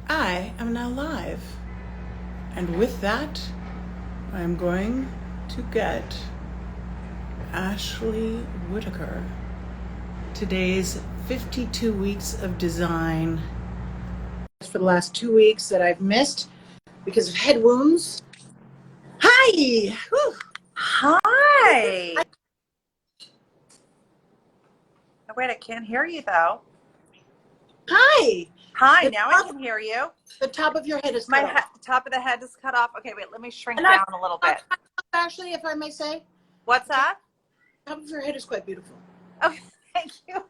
I am now live. And with that, I'm going to get Ashley Whittaker, today's 52 weeks of design. For the last 2 weeks that I've missed because of head wounds. Hi! Whew. Hi! Oh, wait, I can't hear you though. Hi! Hi, The now I top, can hear you. the top of your head is My cut off. top of the head is cut off. Okay, wait, let me shrink And down a little bit. Ashley, if I may say, What's that? the top of your head is quite beautiful. Oh, thank you.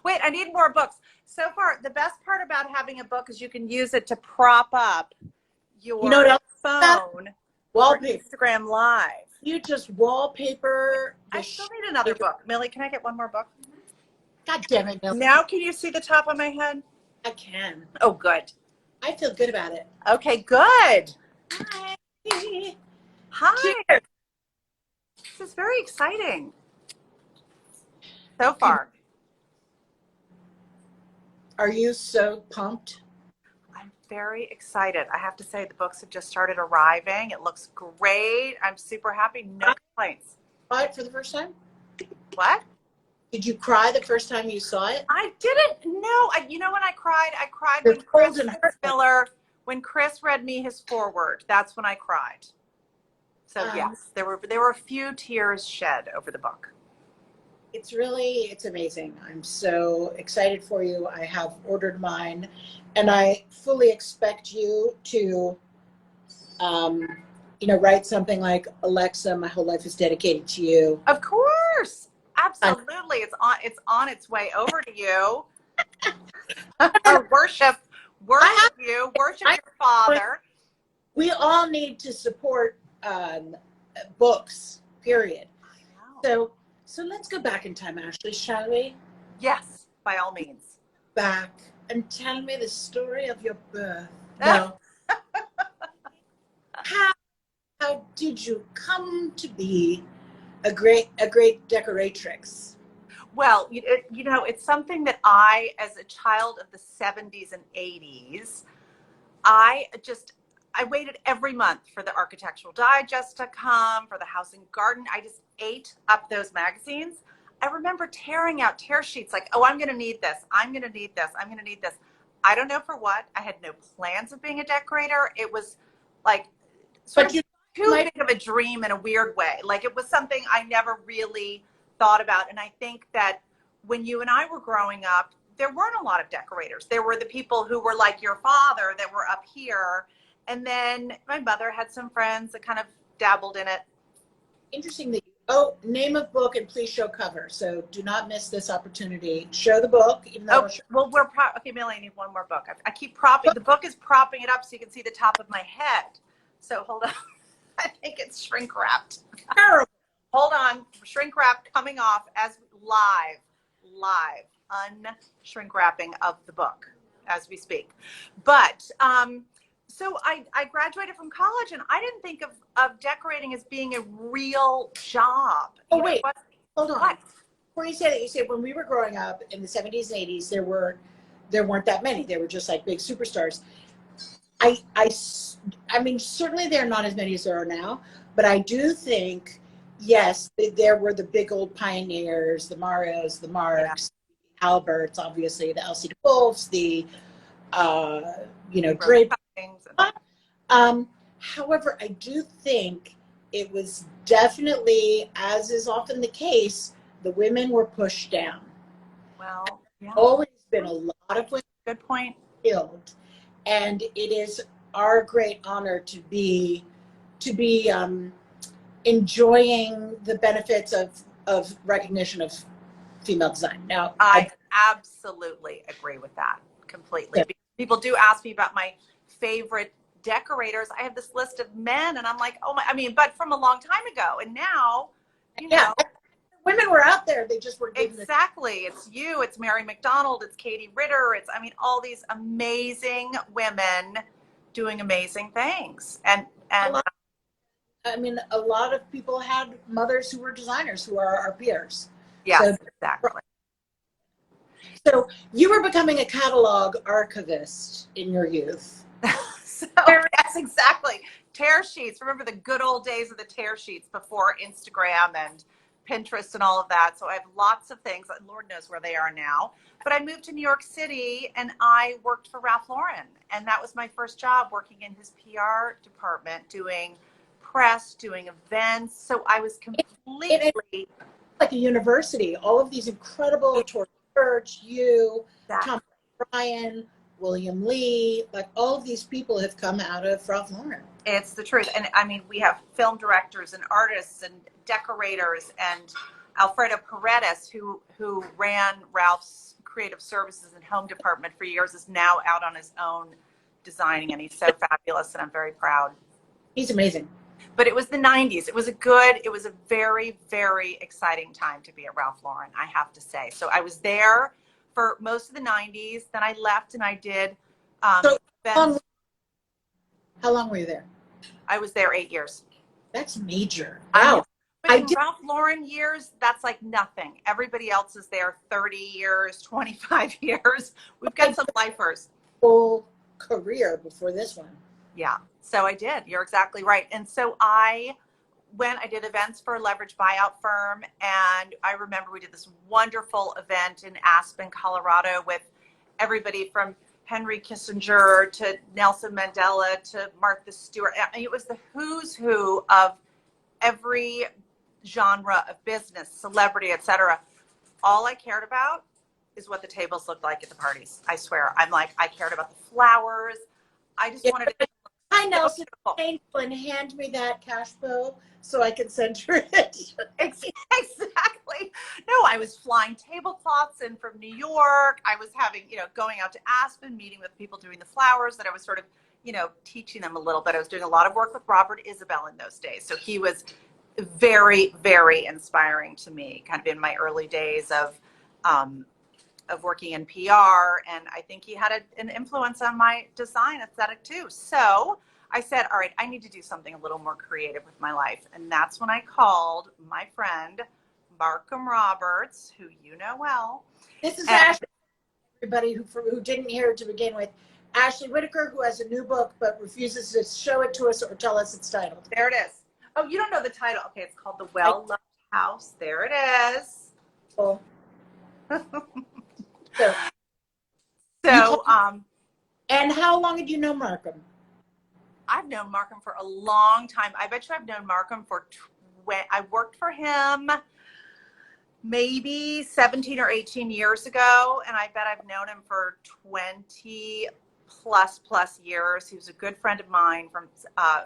Wait, I need more books. So far, the best part about having a book is you can use it to prop up your phone for Wallpaper. Instagram Live. You just wallpaper. I still need another book. Millie, can I get one more book? God damn it, Millie. Now can you see the top of my head? I can. Oh, good. I feel good about it. Okay, good. Hi. Hi. Cheers. This is very exciting so far. Are you so pumped? I'm very excited. I have to say the books have just started arriving. It looks great. I'm super happy. No complaints. Saw it for the first time? What? Did you cry the first time you saw it? I didn't know. You know when I cried? I cried You're when cold Chris and hurt. Miller, when Chris read me his foreword. That's when I cried. So yes, there were a few tears shed over the book. It's amazing. I'm so excited for you. I have ordered mine, and I fully expect you to, write something like, Alexa, my whole life is dedicated to you. Of course. Absolutely. It's on its way over to you. Or worship you, worship your father. We all need to support books, period. I know. So let's go back in time, Ashley, shall we? Yes, by all means. Back and tell me the story of your birth. No. How did you come to be a great decoratrix? Well, it's something that I, as a child of the 70s and 80s, I waited every month for the Architectural Digest to come, for the House and Garden. I just ate up those magazines. I remember tearing out tear sheets like, oh, I'm going to need this. I'm going to need this. I'm going to need this. I don't know for what. I had no plans of being a decorator. It was like sort of too big of a dream in a weird way. Like it was something I never really thought about. And I think that when you and I were growing up, there weren't a lot of decorators. There were the people who were like your father that were up here. And then my mother had some friends that kind of dabbled in it. Interesting that name of book and please show cover. So do not miss this opportunity. Show the book. Even though okay, Millie, I need one more book. I keep propping, the book is propping it up so you can see the top of my head. So hold on. I think it's shrink wrapped. Terrible. Hold on. Shrink wrap coming off as live, unshrink wrapping of the book as we speak. But, so I graduated from college and I didn't think of decorating as being a real job. Oh, wait, hold on. What? Before you say that, you said when we were growing up in the 70s and 80s, there weren't that many. They were just like big superstars. I mean, certainly there are not as many as there are now, but I do think, yes, there were the big old pioneers, the Marios, the Marks, the Alberts, obviously, the Elsie DeWolfs, the, great. However, I do think it was definitely, as is often the case, the women were pushed down. Well, yeah. Always been a lot of women. Good point. Killed. And it is our great honor to be enjoying the benefits of recognition of female design. Now, I absolutely agree with that completely. Yeah. Because people do ask me about my favorite decorators. I have this list of men and I'm like, oh my, but from a long time ago. And now, women were out there. They just were given exactly. It's you, it's Mary McDonald, it's Katie Ritter. It's, all these amazing women doing amazing things. And a lot of people had mothers who were designers who are our peers. Yes, exactly. So you were becoming a catalog archivist in your youth. So yes, exactly. Tear sheets. Remember the good old days of the tear sheets before Instagram and Pinterest and all of that. So I have lots of things. Lord knows where they are now. But I moved to New York City and I worked for Ralph Lauren. And that was my first job, working in his PR department, doing press, doing events. So I was It's completely like a university. All of these incredible Tori Church, you, that. Tom Bryan, William Lee, like all of these people have come out of Ralph Lauren. It's the truth. And I mean, we have film directors and artists and decorators, and Alfredo Paredes, who ran Ralph's creative services and home department for years, is now out on his own designing, and he's so fabulous, and I'm very proud. He's amazing. But it was the 90s. It was a very, very exciting time to be at Ralph Lauren, I have to say. So I was there for most of the 90s. Then I left and I did So events. how long were you there? I was there 8 years. That's major. I Wow. But in Ralph Lauren years, that's like nothing. Everybody else is there 30 years, 25 years. We've got some lifers. Whole career before this one. Yeah, so I did. You're exactly right. And so when I did events for a leverage buyout firm, and I remember we did this wonderful event in Aspen, Colorado, with everybody from Henry Kissinger to Nelson Mandela to Martha Stewart. I mean, it was the who's who of every genre of business, celebrity, etc. All I cared about is what the tables looked like at the parties. I swear. I'm like, I cared about the flowers. I just wanted to. Hi, Nelson. And hand me that cash bow so I can send her it. Exactly. No, I was flying tablecloths in from New York. I was having, going out to Aspen, meeting with people doing the flowers that I was sort of, teaching them a little bit. I was doing a lot of work with Robert Isabel in those days. So he was very, very inspiring to me, kind of in my early days of working in PR. And I think he had an influence on my design aesthetic too. So I said, all right, I need to do something a little more creative with my life. And that's when I called my friend, Markham Roberts, who you know well. This is Ashley, everybody who didn't hear it to begin with. Ashley Whittaker, who has a new book but refuses to show it to us or tell us its title. There it is. Oh, you don't know the title. Okay, it's called The Well-Loved House. There it is. Cool. And how long did you know Markham? I've known Markham for a long time. I bet you I've known Markham I worked for him maybe 17 or 18 years ago, and I bet I've known him for 20 plus years. He was a good friend of mine from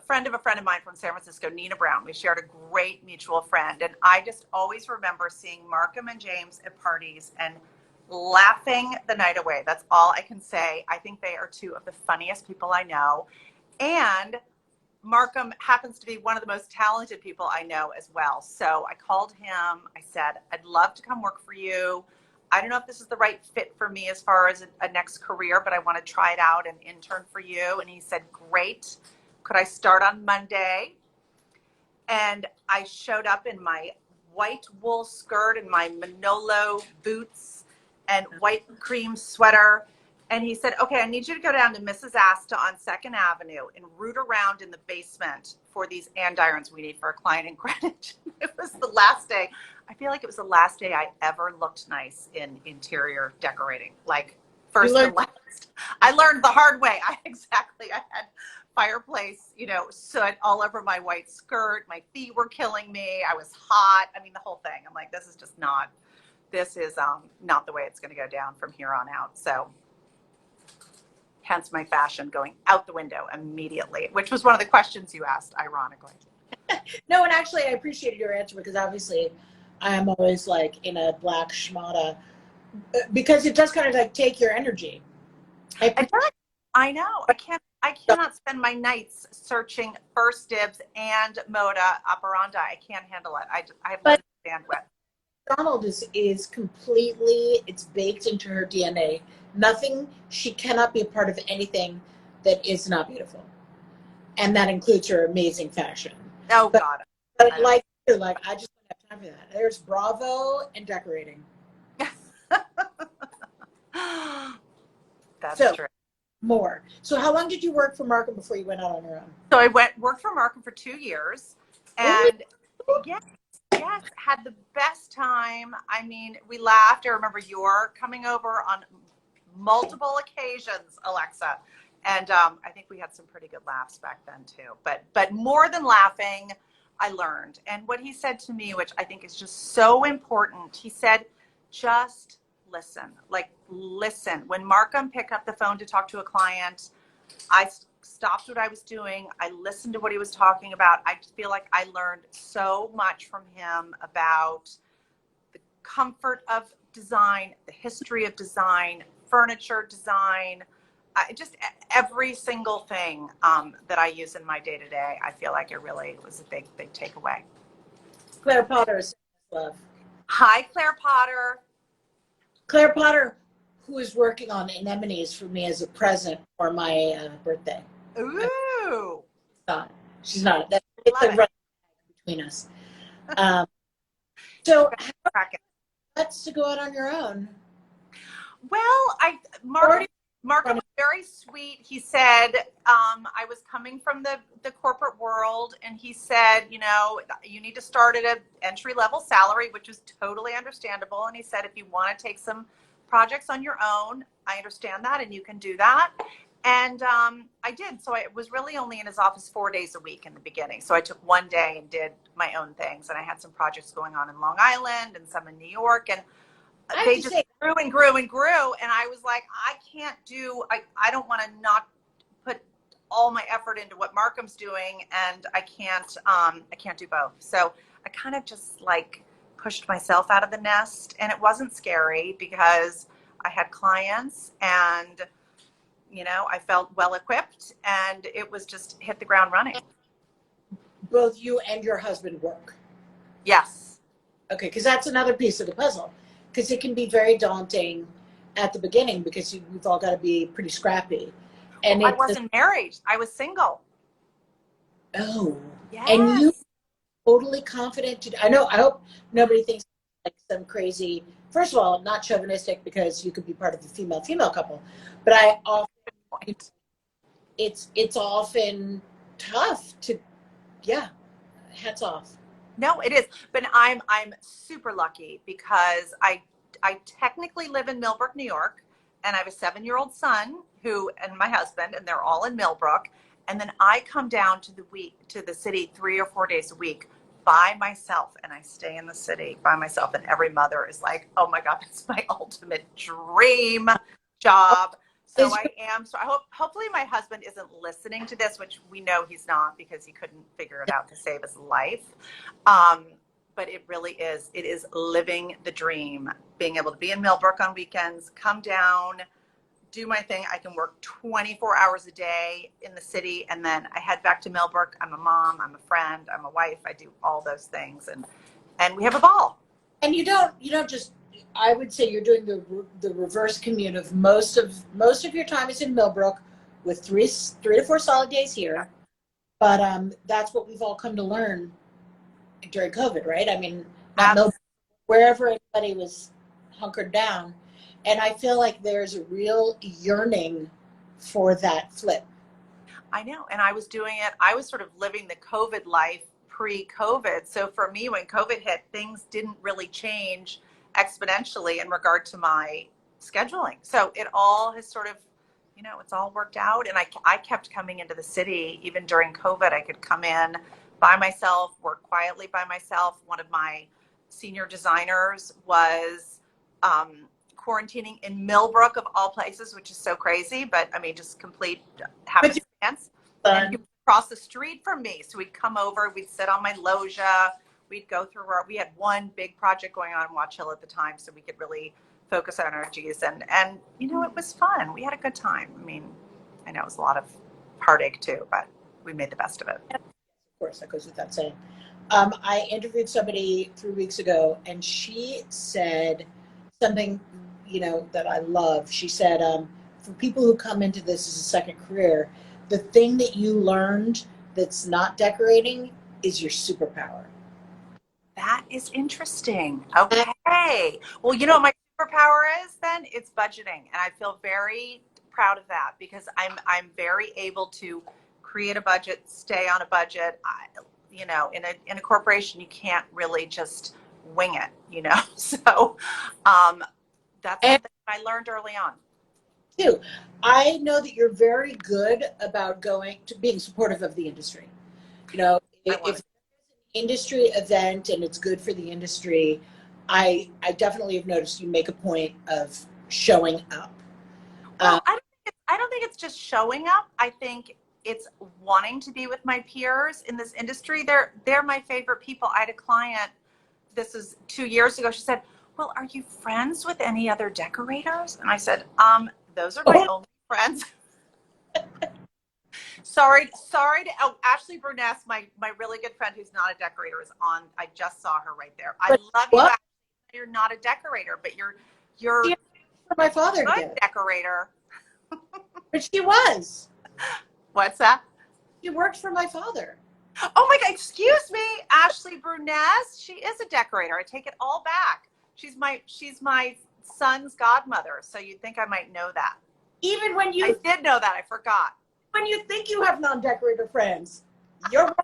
friend of a friend of mine from San Francisco, Nina Brown. We shared a great mutual friend, and I just always remember seeing Markham and James at parties and laughing the night away. That's all I can say. I think they are two of the funniest people I know. And Markham happens to be one of the most talented people I know as well. So I called him. I said, I'd love to come work for you. I don't know if this is the right fit for me as far as a next career, but I want to try it out and intern for you. And he said, great. Could I start on Monday? And I showed up in my white wool skirt and my Manolo boots and white cream sweater. And he said, okay, I need you to go down to Mrs. Asta on 2nd Avenue and root around in the basement for these andirons we need for a client in Greenwich. It was the last day. I feel like it was the last day I ever looked nice in interior decorating, like first and last. I learned the hard way. I had fireplace, soot all over my white skirt. My feet were killing me. I was hot. I mean, the whole thing. I'm like, this is not the way it's going to go down from here on out. So hence my fashion going out the window immediately, which was one of the questions you asked, ironically. No, and actually I appreciated your answer because obviously I am always like in a black schmata because it does kind of like take your energy. I know. I cannot spend my nights searching First Dibs and Moda operandi. I can't handle it. I have limited bandwidth. Donald is completely, it's baked into her DNA. She cannot be a part of anything that is not beautiful. And that includes her amazing fashion. Oh, God. But I just don't have time for that. There's Bravo and decorating. That's So true. more. So how long did you work for Markham before you went out on your own? So I worked for Markham for 2 years, Oh, and yes, yes, had the best time. I mean, we laughed. I remember your coming over on multiple occasions, Alexa, and I think we had some pretty good laughs back then too. But more than laughing, I learned. And what he said to me, which I think is just so important, he said, just listen. Like listen. When Markham picked up the phone to talk to a client, I stopped what I was doing. I listened to what he was talking about. I just feel like I learned so much from him about the comfort of design, the history of design, furniture design, just every single thing that I use in my day to day. I feel like it really was a big, big takeaway. Claire Potter is love. Hi, Claire Potter. Claire Potter, who is working on anemones for me as a present for my birthday. Ooh. She's not. It's Love a it. run between us. Um, so that's to go out on your own. Well, Mark was very sweet. He said, I was coming from the corporate world, and he said, you know, you need to start at an entry-level salary, which is totally understandable. And he said, if you want to take some projects on your own, I understand that, and you can do that. And I did. So I was really only in his office 4 days a week in the beginning. So I took one day and did my own things. And I had some projects going on in Long Island and some in New York. And they just grew and grew and grew. And I was like, I don't want to not put all my effort into what Markham's doing. And I can't do both. So I kind of just like pushed myself out of the nest, and it wasn't scary because I had clients and, you know, I felt well equipped, and it was just hit the ground running. Both you and your husband work. Yes. Okay, because that's another piece of the puzzle. Because it can be very daunting at the beginning because you've all got to be pretty scrappy. And I wasn't married. I was single. Oh. Yes. And you totally confident to, I hope nobody thinks like some crazy, first of all, not chauvinistic because you could be part of a female couple, but I often, it's often tough to, yeah, hats off. No, it is. But I'm super lucky because I technically live in Millbrook, New York, and I have a 7-year-old son and my husband, and they're all in Millbrook. And then I come down to the city 3 or 4 days a week by myself, and I stay in the city by myself. And every mother is like, "Oh my God, it's my ultimate dream job." So hopefully my husband isn't listening to this, which we know he's not because he couldn't figure it out to save his life. But it really is. It is living the dream, being able to be in Millbrook on weekends, come down, do my thing. I can work 24 hours a day in the city, and then I head back to Millbrook. I'm a mom, I'm a friend, I'm a wife. I do all those things, and we have a ball. And you don't just, I would say you're doing the reverse commute of most of your time is in Millbrook with three to four solid days here. But that's what we've all come to learn during COVID, right? I mean, not Millbrook, wherever anybody was hunkered down. And I feel like there's a real yearning for that flip. I know. And I was doing it. I was sort of living the COVID life pre-COVID. So for me, when COVID hit, things didn't really change exponentially in regard to my scheduling. So it all has sort of, you know, it's all worked out. And I kept coming into the city. Even during COVID, I could come in by myself, work quietly by myself. One of my senior designers was quarantining in Millbrook of all places, which is so crazy, but I mean, just complete happenstance. And he was across the street from me. So we'd come over, we'd sit on my loggia, we'd go through we had one big project going on in Watch Hill at the time, so we could really focus our energies. And you know, it was fun. We had a good time. I mean, I know it was a lot of heartache too, but we made the best of it. Of course, that goes without saying. I interviewed somebody 3 weeks ago, and she said something, you know, that I love. She said, for people who come into this as a second career, the thing that you learned that's not decorating is your superpower. That is interesting. Okay. Well, you know what my superpower is then? It's budgeting. And I feel very proud of that because I'm very able to create a budget, stay on a budget. You know, in a corporation, you can't really just wing it, you know. So that's And something I learned early on. too, I know that you're very good about going to being supportive of the industry. You know, I if want it's an industry event and it's good for the industry, I definitely have noticed you make a point of showing up. Well, I don't think it's just showing up. I think it's wanting to be with my peers in this industry. They're my favorite people. I had a client, this was 2 years ago. She said, "Well, are you friends with any other decorators?" And I said, those are my only friends." Sorry to, oh, Ashley Burness, my really good friend who's not a decorator is on. I just saw her right there. I But love you, what? Ashley. You're not a decorator, but you're She for my father a good did, decorator. but she was. What's that? She worked for my father. Oh my God, excuse me, Ashley Burness. She is a decorator. I take it all back. She's my son's godmother, so you'd think I might know that. Even when I did know that. I forgot. when you think you have non-decorator friends, you're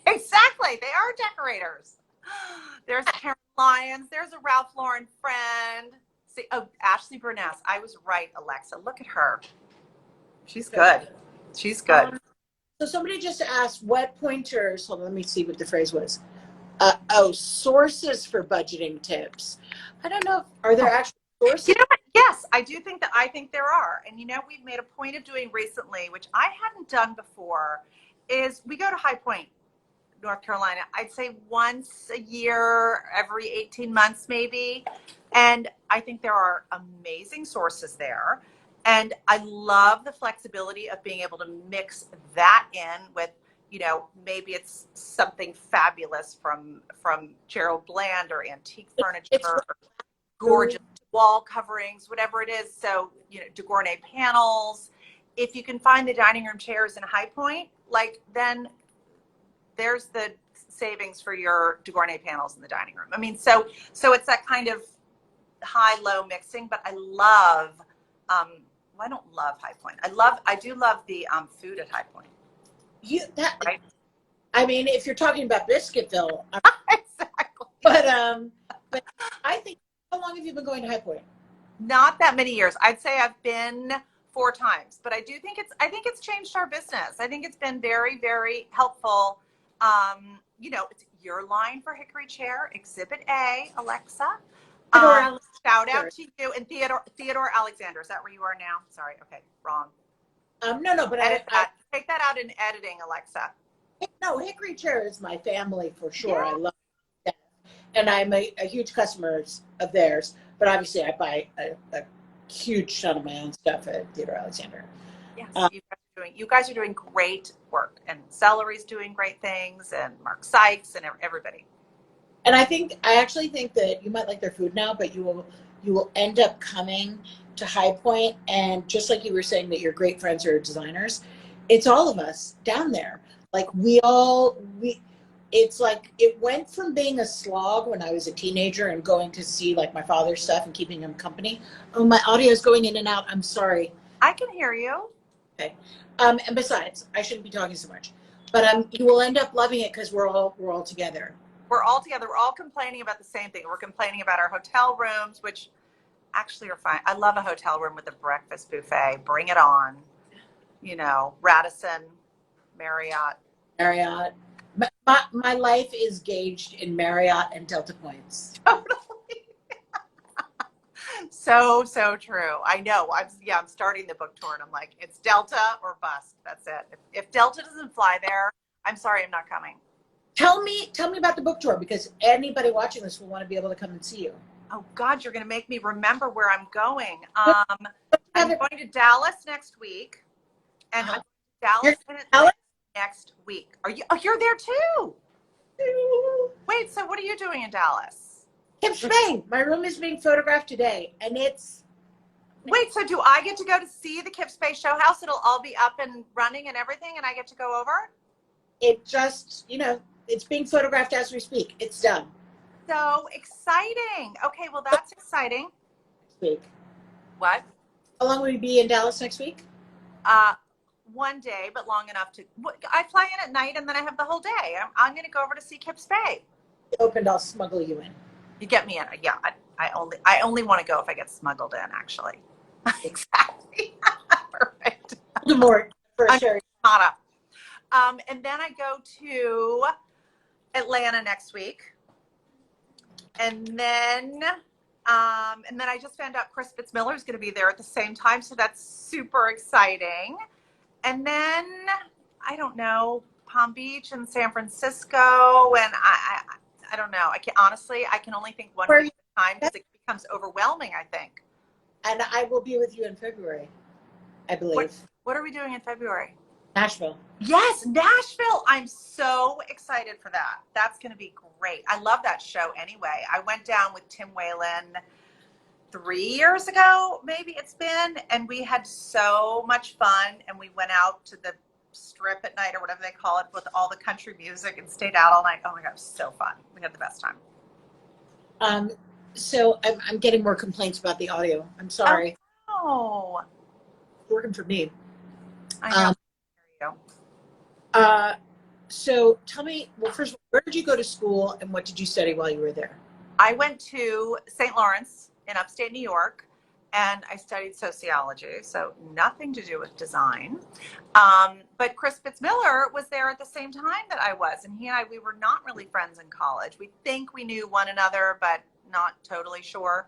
Exactly. They are decorators. There's Karen Lyons. There's a Ralph Lauren friend. See, oh, Ashley Burness. I was right, Alexa. Look at her. She's good. She's good. So somebody just asked what pointers. Hold on, let me see what the phrase was. Sources for budgeting tips. I don't know. Are there actual sources? You know what? Yes, I think there are. And you know, we've made a point of doing recently, which I hadn't done before, is we go to High Point, North Carolina. I'd say once a year, every 18 months maybe. And I think there are amazing sources there. And I love the flexibility of being able to mix that in with, you know, maybe it's something fabulous from Gerald Bland or antique furniture, It's or gorgeous wall coverings, whatever it is. So, you know, DeGournay panels. If you can find the dining room chairs in High Point, like then there's the savings for your DeGournay panels in the dining room. I mean, so it's that kind of high-low mixing, but I love, well, I don't love High Point. I do love the food at High Point. Right? I mean, if you're talking about Biscuitville, Exactly. but I think, how long have you been going to High Point? Not that many years. I'd say I've been 4 times, but I think it's changed our business. I think it's been very, very helpful. You know, it's your line for Hickory Chair, Exhibit A, Alexa. Shout out to you and Theodore Alexander. Is that where you are now? Sorry. Okay. Wrong. No, but Take that out in editing, Alexa. no, Hickory Chair is my family for sure. Yeah. I love that. And I'm a huge customer of theirs, but obviously I buy a huge ton of my own stuff at Theodore Alexander. Yes, you guys are doing great work, and Celery's doing great things, and Mark Sykes and everybody. And I actually think that you might like their food now, but you will end up coming to High Point, and just like you were saying that your great friends are designers, it's all of us down there. Like it's like it went from being a slog when I was a teenager and going to see like my father's stuff and keeping him company. Oh, my audio is going in and out. I'm sorry. I can hear you. Okay. And besides, I shouldn't be talking so much. But you will end up loving it because we're all together. We're all together. We're all complaining about the same thing. We're complaining about our hotel rooms, which actually are fine. I love a hotel room with a breakfast buffet. Bring it on. You know, Radisson, Marriott. My life is gauged in Marriott and Delta points. Totally. So true. I know. I'm starting the book tour and I'm like, it's Delta or bust. That's it. If Delta doesn't fly there, I'm sorry, I'm not coming. Tell me about the book tour, because anybody watching this will want to be able to come and see you. Oh God, you're going to make me remember where I'm going. I'm going to Dallas next week, and I'm Dallas next week. Are you? Oh, you're there too. Wait, so what are you doing in Dallas? Kip Spain. My room is being photographed today, and it's. Wait, so do I get to go to see the Kip Space Show House? It'll all be up and running and everything, and I get to go over? It just, it's being photographed as we speak. It's done. So exciting. Okay, well, that's exciting. Speak. What? How long will you be in Dallas next week? One day, but long enough to. I fly in at night, and then I have the whole day. I'm going to go over to see Kip's Bay. Opened, I'll smuggle you in. You get me in. Yeah, I only want to go if I get smuggled in. Actually, exactly. Perfect. More for I'm sure. And then I go to Atlanta next week, and then I just found out Chris Fitzmiller is going to be there at the same time, so that's super exciting. And then I don't know, Palm Beach and San Francisco, and I don't know. I can only think one week at a time because it becomes overwhelming, I think. And I will be with you in February, I believe. What are we doing in February? Nashville. Yes, Nashville. I'm so excited for that. That's going to be great. I love that show anyway. I went down with Tim Whalen 3 years ago, maybe it's been, and we had so much fun, and we went out to the strip at night or whatever they call it with all the country music and stayed out all night. Oh my God, it was so fun. We had the best time. So I'm getting more complaints about the audio. I'm sorry. Oh, working for me. I know. So tell me, well, first of all, where did you go to school and what did you study while you were there? I went to St. Lawrence in upstate New York, and I studied sociology, so nothing to do with design. But Chris Fitzmiller was there at the same time that I was, and he and we were not really friends in college. We think we knew one another, but not totally sure.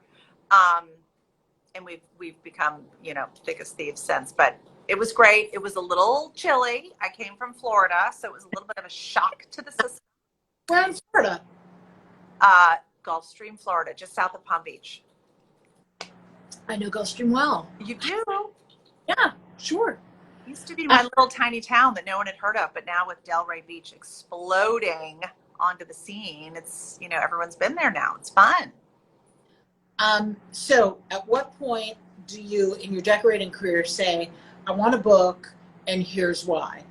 And we've become, thick as thieves since. But it was great. It was a little chilly. I came from Florida, so it was a little bit of a shock to the system. Where in Florida? Gulfstream, Florida, just south of Palm Beach. I know Gulfstream well. You do? Yeah, sure. It used to be my little tiny town that no one had heard of, but now with Delray Beach exploding onto the scene, it's, everyone's been there now. It's fun. So at what point do you, in your decorating career, say, I want a book and here's why?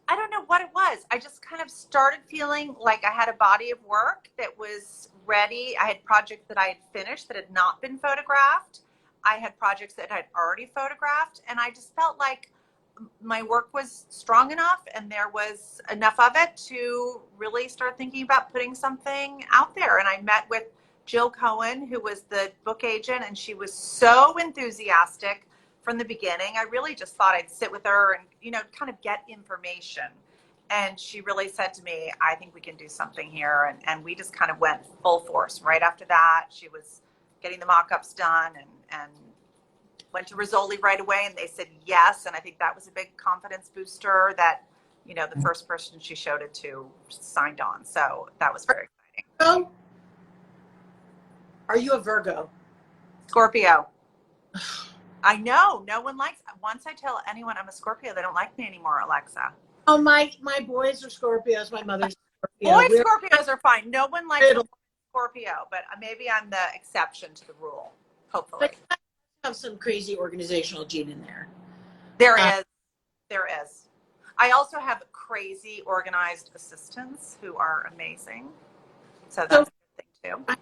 I don't know what it was. I just kind of started feeling like I had a body of work that was ready. I had projects that I had finished that had not been photographed. I had projects that I'd already photographed, and I just felt like my work was strong enough and there was enough of it to really start thinking about putting something out there. And I met with Jill Cohen, who was the book agent, and she was so enthusiastic from the beginning. I really just thought I'd sit with her and, kind of get information. And she really said to me, I think we can do something here. And we just kind of went full force. Right after that, she was getting the mock-ups done and went to Rizzoli right away, and they said yes. And I think that was a big confidence booster that, the first person she showed it to signed on. So that was very exciting. Oh, are you a Virgo? Scorpio. I know. No one likes. Once I tell anyone I'm a Scorpio, they don't like me anymore, Alexa. Oh, my boys are Scorpios. My mother's Scorpio. Boys Scorpios are fine. No one likes Scorpio, but maybe I'm the exception to the rule. Hopefully. But I have some crazy organizational gene in there. There is. I also have crazy organized assistants who are amazing. So that's a good thing too.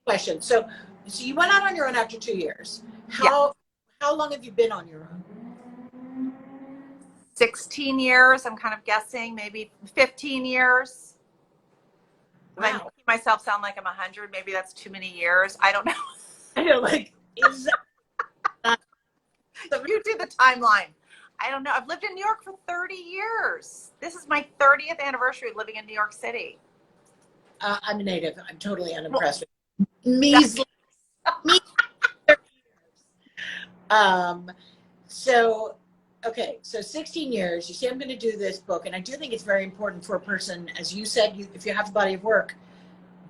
Question. So you went out on your own after 2 years. How long have you been on your own? 16 years, I'm kind of guessing, maybe 15 years. Wow. I'm making myself sound like I'm 100. Maybe that's too many years. I don't know. I know, You do the timeline. I don't know. I've lived in New York for 30 years. This is my 30th anniversary of living in New York City. I'm a native. I'm totally unimpressed with measly 30 years. So 16 years, you say, I'm going to do this book. And I do think it's very important for a person, as you said, if you have a body of work,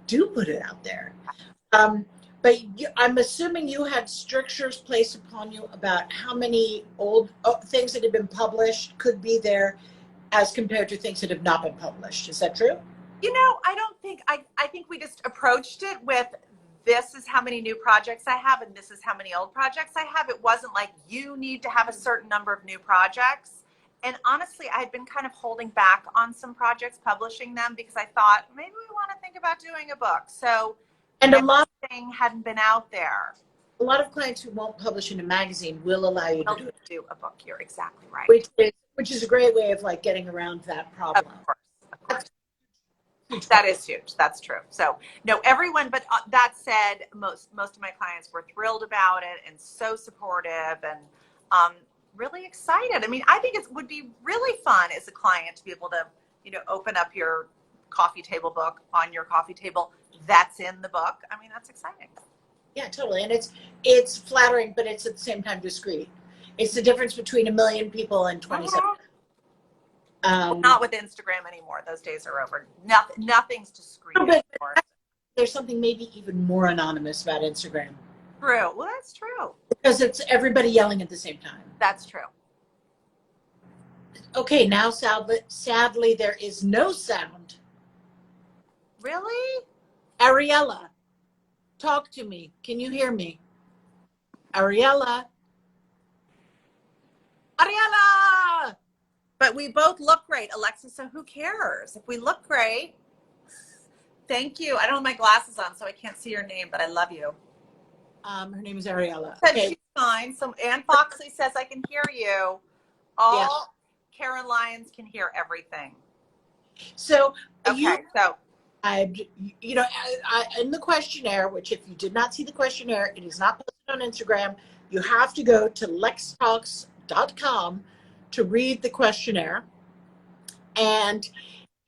do put it out there. But I'm assuming you had strictures placed upon you about how many old things that have been published could be there as compared to things that have not been published. Is that true? I don't think, I think we just approached it with, this is how many new projects I have and this is how many old projects I have. It wasn't like you need to have a certain number of new projects. And honestly, I had been kind of holding back on some projects, publishing them, because I thought maybe we want to think about doing a book. So And Everything hadn't been out there. a lot of clients who won't publish in a magazine will allow you to do a book. You're exactly right. Which is a great way of like getting around that problem. Of course. That is huge. That's true. So no, everyone, but that said, most of my clients were thrilled about it and so supportive and really excited. I mean, I think it would be really fun as a client to be able to, open up your coffee table book on your coffee table. That's in the book. I mean, that's exciting. Yeah, totally. And it's flattering, but it's at the same time discreet. It's the difference between 1 million people and 27. Not with Instagram anymore. Those days are over. Nothing's discreet anymore. There's something maybe even more anonymous about Instagram. True. Well, that's true. Because it's everybody yelling at the same time. That's true. Okay, now sadly there is no sound. Really? Ariella, talk to me. Can you hear me? Ariella. Ariella! But we both look great, Alexa, so who cares? If we look great, thank you. I don't have my glasses on, so I can't see your name, but I love you. Her name is Ariella. Okay. She's fine. So Ann Foxley says I can hear you. All Karen Lyons can hear everything. So okay, in the questionnaire, which if you did not see the questionnaire, it is not posted on Instagram. You have to go to lextalks.com to read the questionnaire. And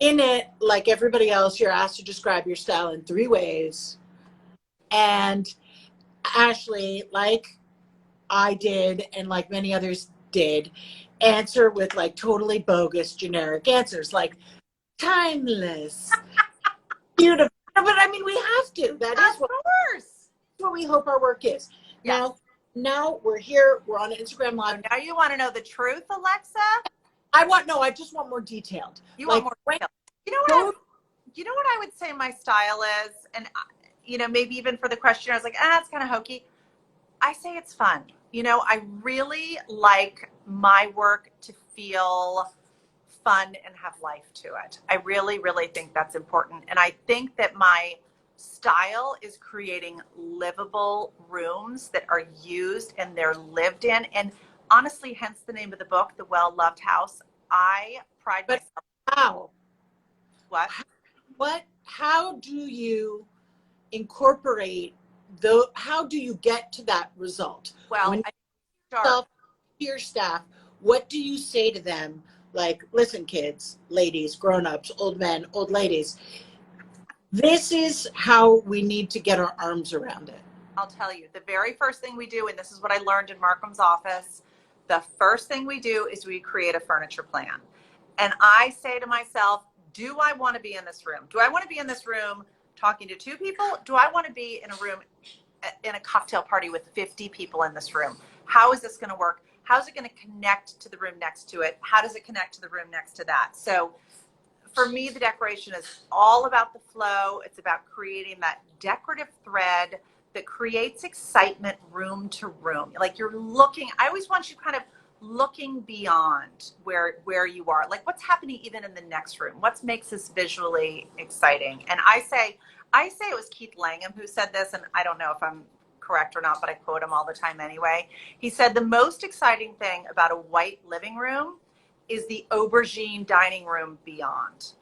in it, like everybody else, you're asked to describe your style in 3 ways. And Ashley, like I did and like many others did, answer with like totally bogus generic answers like timeless, beautiful. But I mean, we have to. That is what we hope our work is. Yes. Now we're here. We're on Instagram Live. So now you want to know the truth, Alexa? I just want more detailed. You want more detailed. You know what I would say my style is? And, maybe even for the questionnaire, I was like, it's kind of hokey. I say it's fun. I really like my work to feel fun and have life to it. I really, really think that's important. And I think that my style is creating livable rooms that are used and they're lived in. And honestly, hence the name of the book, The Well-Loved House. I pride myself. How? What? How do you incorporate how do you get to that result? Well, when your staff, what do you say to them? Like, listen, kids, ladies, grown-ups, old men, old ladies, this is how we need to get our arms around it. I'll tell you, the very first thing we do, and this is what I learned in Markham's office, the first thing we do is we create a furniture plan. And I say to myself, do I want to be in this room? Do I want to be in this room talking to 2 people? Do I want to be in a room, in a cocktail party with 50 people in this room? How is this going to work? How's it going to connect to the room next to it? How does it connect to the room next to that? So for me, the decoration is all about the flow. It's about creating that decorative thread that creates excitement room to room. Like you're looking, I always want you kind of looking beyond where you are. Like what's happening even in the next room? What makes this visually exciting? And I say it was Keith Langham who said this, and I don't know if I'm correct or not, but I quote him all the time anyway. He said, the most exciting thing about a white living room is the aubergine dining room beyond.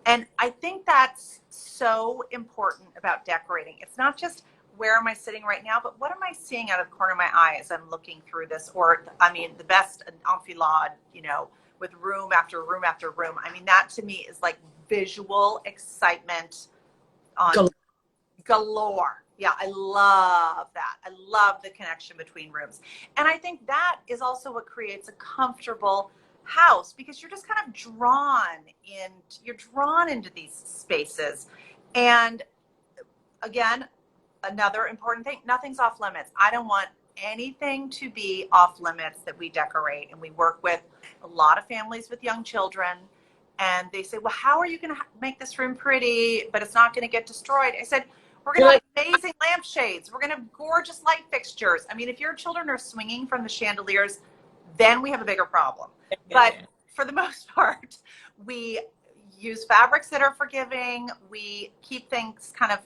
And I think that's so important about decorating. It's not just where am I sitting right now, but what am I seeing out of the corner of my eye as I'm looking through this? Or, I mean, the best enfilade, with room after room after room. I mean, that to me is like visual excitement on galore. Yeah, I love that. I love the connection between rooms. And I think that is also what creates a comfortable house because you're just kind of drawn into these spaces. And again, another important thing, nothing's off limits. I don't want anything to be off limits that we decorate. And we work with a lot of families with young children. And they say, well, how are you going to make this room pretty, but it's not going to get destroyed? I said, we're going to have amazing lampshades. We're going to have gorgeous light fixtures. I mean, if your children are swinging from the chandeliers, then we have a bigger problem. But for the most part, we use fabrics that are forgiving. We keep things kind of,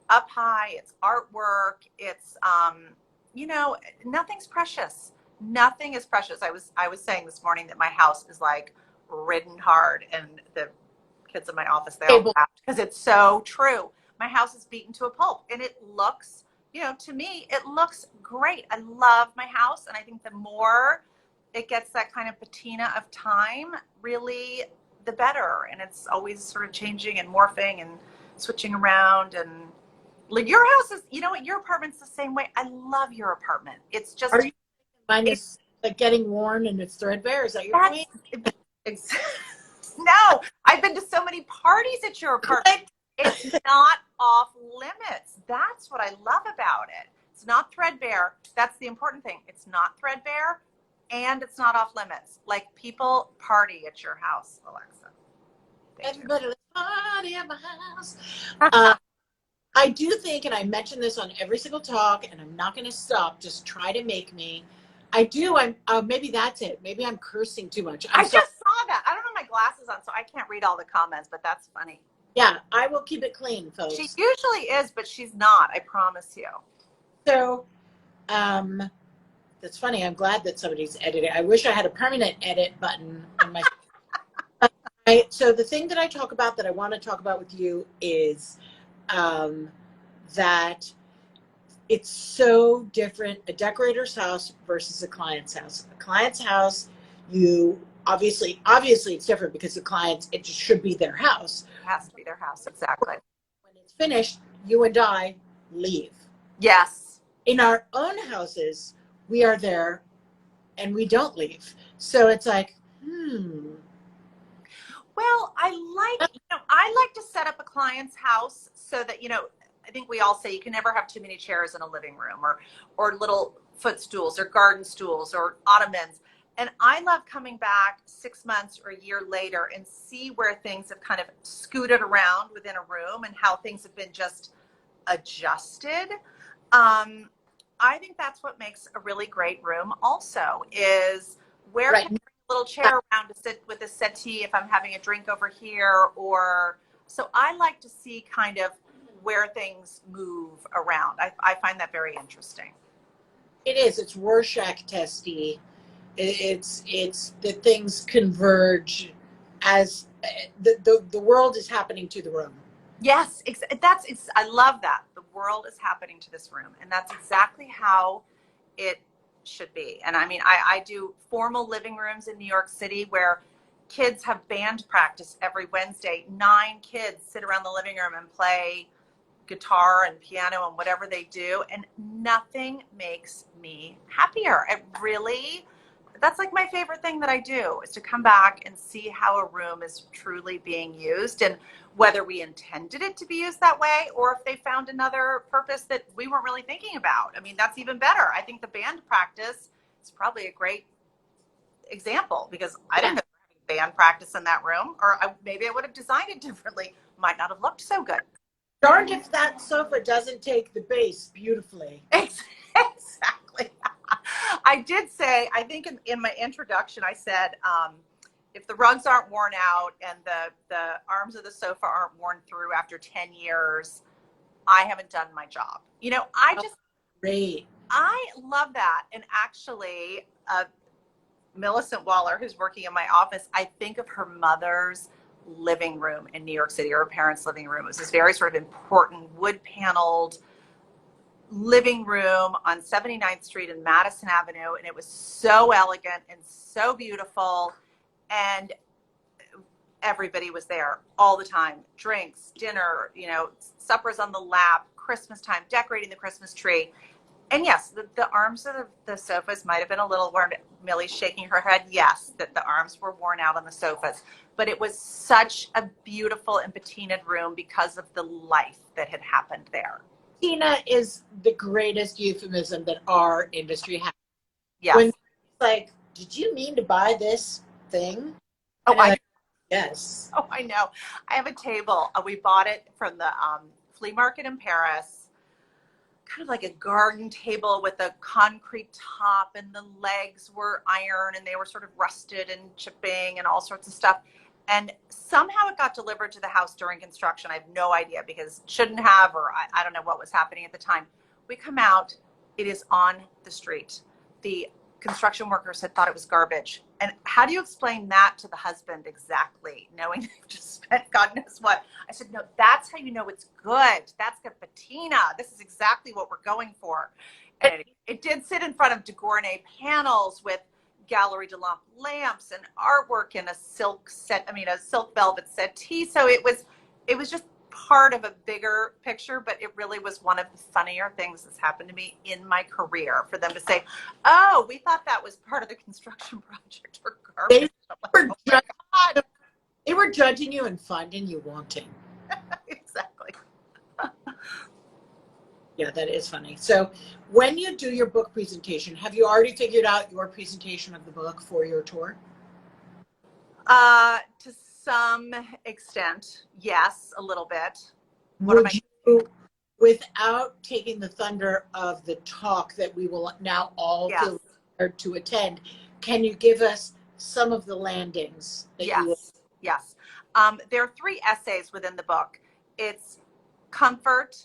up high, it's artwork, it's you know, nothing's precious. Nothing is precious. I was saying this morning that my house is like ridden hard, and the kids in my office, they all laughed because it's so true. My house is beaten to a pulp, and it looks, you know, to me, it looks great. I love my house, and I think the more it gets that kind of patina of time, really, the better. And it's always sort of changing and morphing and switching around. And like your house is, you know what, your apartment's the same way. I love your apartment. It's just, Are you mine it's is like getting worn and it's threadbare? Is that your that's point? it's, no, I've been to so many parties at your apartment. It's not off limits. That's what I love about it. It's not threadbare. That's the important thing. It's not threadbare, and it's not off limits. Like, people party at your house, Alexa. Everybody, let's party at my house. Uh, I do think, and I mention this on every single talk, and I'm not going to stop. Just try to make me. I do. I'm. Maybe that's it. Maybe I'm cursing too much. I I'm sorry. just saw that. I don't have my glasses on, so I can't read all the comments, but that's funny. Yeah, I will keep it clean, She folks. usually is, but she's not. I promise you. So, that's funny. I'm glad that somebody's edited. I wish I had a permanent edit button on my. So the thing that I talk about that I want to talk about with you is that it's so different, a decorator's house versus a client's house. A client's house, you obviously it's different because the clients, it just should be their house. It has to be their house, exactly. When it's finished, you and I leave. Yes. In our own houses, we are there and we don't leave. So it's like, Well, I like to set up a client's house so that, you know, I think we all say you can never have too many chairs in a living room, or little footstools or garden stools or ottomans. And I love coming back 6 months or a year later and see where things have kind of scooted around within a room and how things have been just adjusted. I think that's what makes a really great room also, is where right. can I bring a little chair around to sit with a settee if I'm having a drink over here, or so I like to see kind of where things move around. I find that very interesting. It is. It's Rorschach testy. It's that things converge as the world is happening to the room. Yes, I love that. The world is happening to this room, and that's exactly how it should be. And I mean, I do formal living rooms in New York City where kids have band practice every Wednesday. 9 kids sit around the living room and play guitar and piano and whatever they do, and nothing makes me happier. It really, that's like my favorite thing that I do, is to come back and see how a room is truly being used, and whether we intended it to be used that way or if they found another purpose that we weren't really thinking about. I mean, that's even better. I think the band practice is probably a great example, because I didn't know band practice in that room, or maybe I would have designed it differently. Might not have looked so good. Darned if that sofa doesn't take the base beautifully. Exactly. I did say, I think in my introduction, I said, if the rugs aren't worn out and the arms of the sofa aren't worn through after 10 years, I haven't done my job. You know, Great. I love that. And actually, Millicent Waller, who's working in my office, I think of her mother's living room in New York City, or her parents' living room. It was this very sort of important wood paneled living room on 79th Street and Madison Avenue. And it was so elegant and so beautiful. And everybody was there all the time. Drinks, dinner, you know, suppers on the lap, Christmas time, decorating the Christmas tree. And yes, the arms of the sofas might have been a little worn. Millie's shaking her head. Yes, that the arms were worn out on the sofas. But it was such a beautiful and patinaed room because of the life that had happened there. Patina is the greatest euphemism that our industry has. Yes. When it's like, did you mean to buy this thing? Oh, yes. Oh, I know. I have a table. We bought it from the flea market in Paris. Kind of like a garden table with a concrete top, and the legs were iron and they were sort of rusted and chipping and all sorts of stuff. And somehow it got delivered to the house during construction. I have no idea, because it shouldn't have, or I don't know what was happening at the time. We come out, it is on the street. The construction workers had thought it was garbage. And how do you explain that to the husband exactly, knowing they've just spent God knows what? I said, no, that's how you know it's good. That's good patina. This is exactly what we're going for. And it did sit in front of de Gournay panels with Gallery de Lampe lamps and artwork in a silk velvet settee. So it was just part of a bigger picture, but it really was one of the funnier things that's happened to me in my career, for them to say, oh, we thought that was part of the construction project for garbage. They were judging you and finding you wanting. Exactly. Yeah, that is funny. So when you do your book presentation, have you already figured out your presentation of the book for your tour? To some extent, yes, a little bit. Would you, without taking the thunder of the talk that we will now all feel prepared to attend, can you give us some of the landings that you will? Yes. There are 3 essays within the book. It's comfort,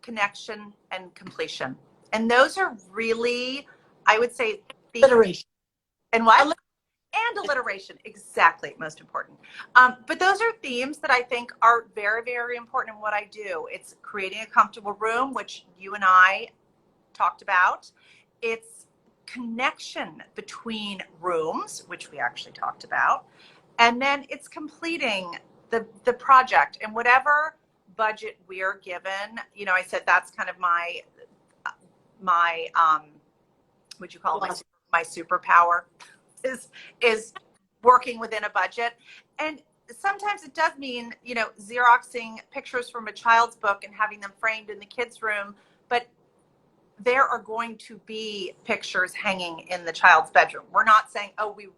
connection, and completion. And those are really, I would say, Alliteration. And what? And alliteration, exactly, most important. But those are themes that I think are very, very important in what I do. It's creating a comfortable room, which you and I talked about. It's connection between rooms, which we actually talked about. And then it's completing the project, and whatever budget we're given. You know, I said that's kind of my what you call it, my superpower is working within a budget. And sometimes it does mean, you know, Xeroxing pictures from a child's book and having them framed in the kids' room, but there are going to be pictures hanging in the child's bedroom. We're not saying, oh, we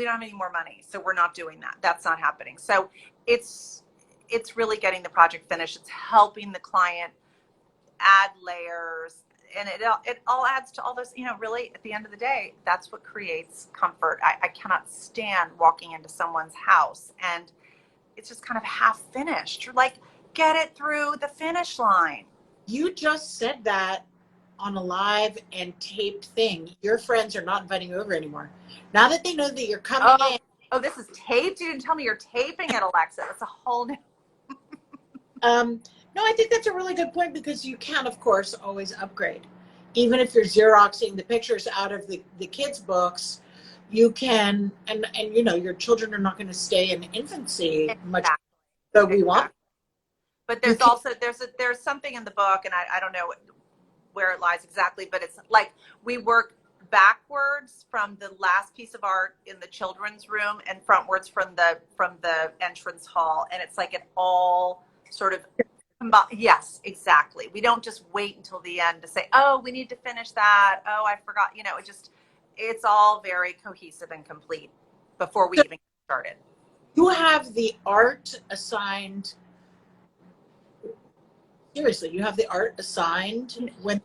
don't have any more money, so we're not doing that. That's not happening. So it's really getting the project finished. It's helping the client add layers, and it all adds to all those, you know, really at the end of the day, that's what creates comfort. I cannot stand walking into someone's house and it's just kind of half finished. You're like, get it through the finish line. You just said that on a live and taped thing. Your friends are not inviting you over anymore. Now that they know that you're coming in. Oh, this is taped? You didn't tell me you're taping it, Alexa. That's a whole new. No, I think that's a really good point, because you can, of course, always upgrade. Even if you're Xeroxing the pictures out of the kids' books, you can, and you know, your children are not going to stay in infancy much. So we want. But there's also, there's something in the book, and I don't know where it lies exactly, but it's like we work backwards from the last piece of art in the children's room and frontwards from the entrance hall, and it's like it all sort of. Yes, exactly. We don't just wait until the end to say, oh, we need to finish that. Oh, I forgot. You know, it's all very cohesive and complete before we even get started. You have the art assigned. Seriously, you have the art assigned when